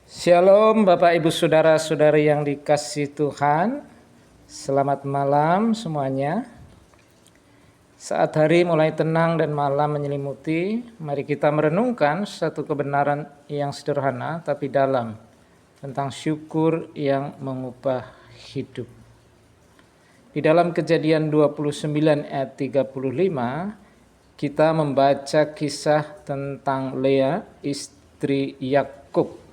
Shalom Bapak Ibu Saudara-saudari yang dikasihi Tuhan. Selamat malam semuanya. Saat hari mulai tenang dan malam menyelimuti, mari kita merenungkan satu kebenaran yang sederhana tapi dalam tentang syukur yang mengubah hidup. Di dalam Kejadian 29 ayat 35, kita membaca kisah tentang Lea, istri Yakub.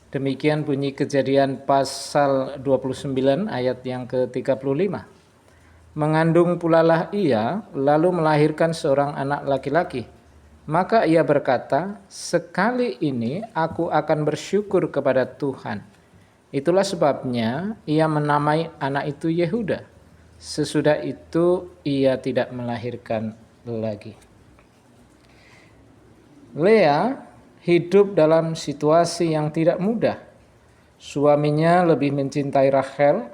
Demikian bunyi Kejadian pasal 29 ayat yang ke-35. Mengandung pulalah ia, lalu melahirkan seorang anak laki-laki. Maka ia berkata, sekali ini aku akan bersyukur kepada Tuhan. Itulah sebabnya ia menamai anak itu Yehuda. Sesudah itu ia tidak melahirkan lagi. Lea hidup dalam situasi yang tidak mudah. Suaminya lebih mencintai Rachel,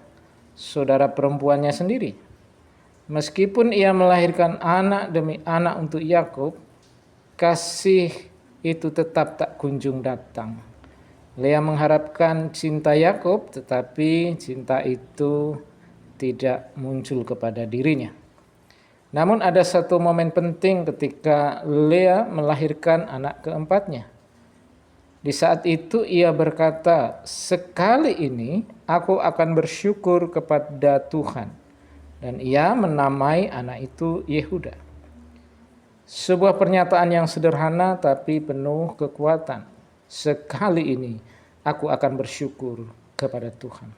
saudara perempuannya sendiri. Meskipun ia melahirkan anak demi anak untuk Yakub, kasih itu tetap tak kunjung datang. Lea mengharapkan cinta Yakub, tetapi cinta itu tidak muncul kepada dirinya. Namun ada satu momen penting ketika Lea melahirkan anak keempatnya. Di saat itu ia berkata, sekali ini aku akan bersyukur kepada Tuhan. Dan ia menamai anak itu Yehuda. Sebuah pernyataan yang sederhana tapi penuh kekuatan. Sekali ini aku akan bersyukur kepada Tuhan.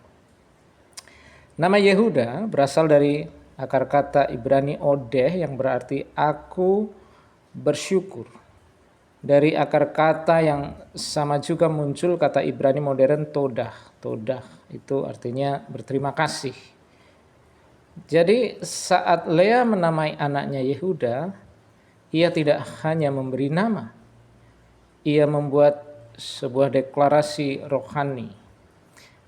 Nama Yehuda berasal dari akar kata Ibrani odeh yang berarti aku bersyukur. Dari akar kata yang sama juga muncul kata Ibrani modern todah. Todah itu artinya berterima kasih. Jadi saat Lea menamai anaknya Yehuda, ia tidak hanya memberi nama. Ia membuat sebuah deklarasi rohani.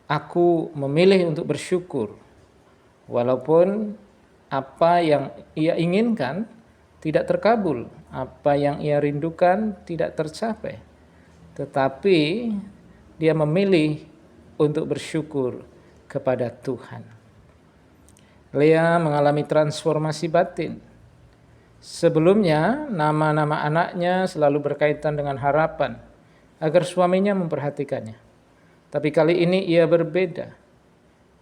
Aku memilih untuk bersyukur. Walaupun apa yang ia inginkan tidak terkabul, apa yang ia rindukan tidak tercapai. Tetapi dia memilih untuk bersyukur kepada Tuhan. Lea mengalami transformasi batin. Sebelumnya nama-nama anaknya selalu berkaitan dengan harapan agar suaminya memperhatikannya. Tapi kali ini ia berbeda.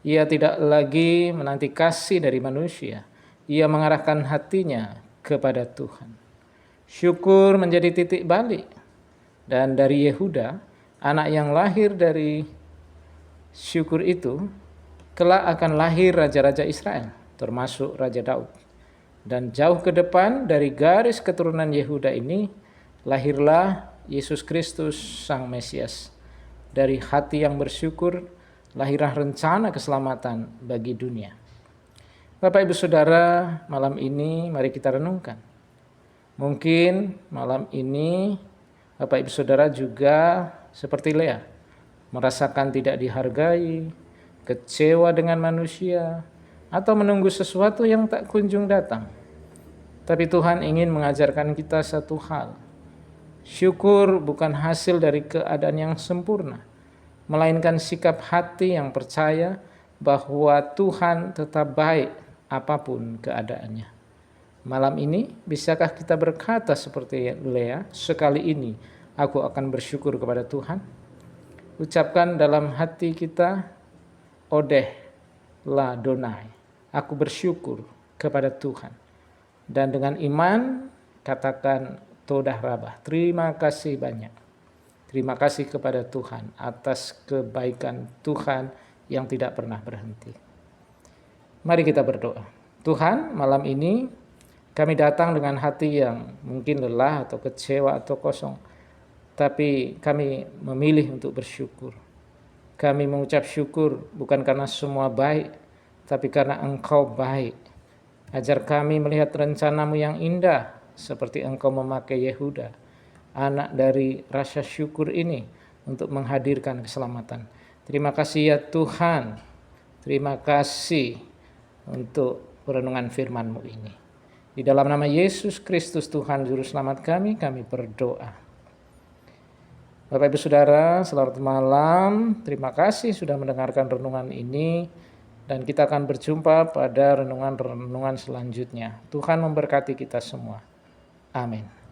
Ia tidak lagi menanti kasih dari manusia. Ia mengarahkan hatinya kepada Tuhan. Syukur menjadi titik balik. Dan dari Yehuda, anak yang lahir dari syukur itu, kelak akan lahir raja-raja Israel, termasuk Raja Daud. Dan jauh ke depan dari garis keturunan Yehuda ini, lahirlah Yesus Kristus Sang Mesias. Dari hati yang bersyukur, lahirlah rencana keselamatan bagi dunia. Bapak Ibu Saudara, malam ini mari kita renungkan. Mungkin malam ini Bapak Ibu Saudara juga seperti Lea, merasakan tidak dihargai, kecewa dengan manusia, atau menunggu sesuatu yang tak kunjung datang. Tapi Tuhan ingin mengajarkan kita satu hal. Syukur bukan hasil dari keadaan yang sempurna, melainkan sikap hati yang percaya bahwa Tuhan tetap baik apapun keadaannya. Malam ini bisakah kita berkata seperti Lea, sekali ini aku akan bersyukur kepada Tuhan? Ucapkan dalam hati kita, odeh la donai, aku bersyukur kepada Tuhan. Dan dengan iman katakan todah rabah, terima kasih banyak. Terima kasih kepada Tuhan atas kebaikan Tuhan yang tidak pernah berhenti. Mari kita berdoa. Tuhan, malam ini kami datang dengan hati yang mungkin lelah atau kecewa atau kosong. Tapi kami memilih untuk bersyukur. Kami mengucap syukur bukan karena semua baik, tapi karena Engkau baik. Ajar kami melihat rencana-Mu yang indah, seperti Engkau memakai Yehuda, anak dari rasa syukur ini, untuk menghadirkan keselamatan. Terima kasih ya Tuhan. Terima kasih untuk perenungan firman-Mu ini. Di dalam nama Yesus Kristus Tuhan Juru Selamat kami berdoa. Bapak Ibu Saudara, selamat malam. Terima kasih sudah mendengarkan renungan ini dan kita akan berjumpa pada renungan-renungan selanjutnya. Tuhan memberkati kita semua. Amin.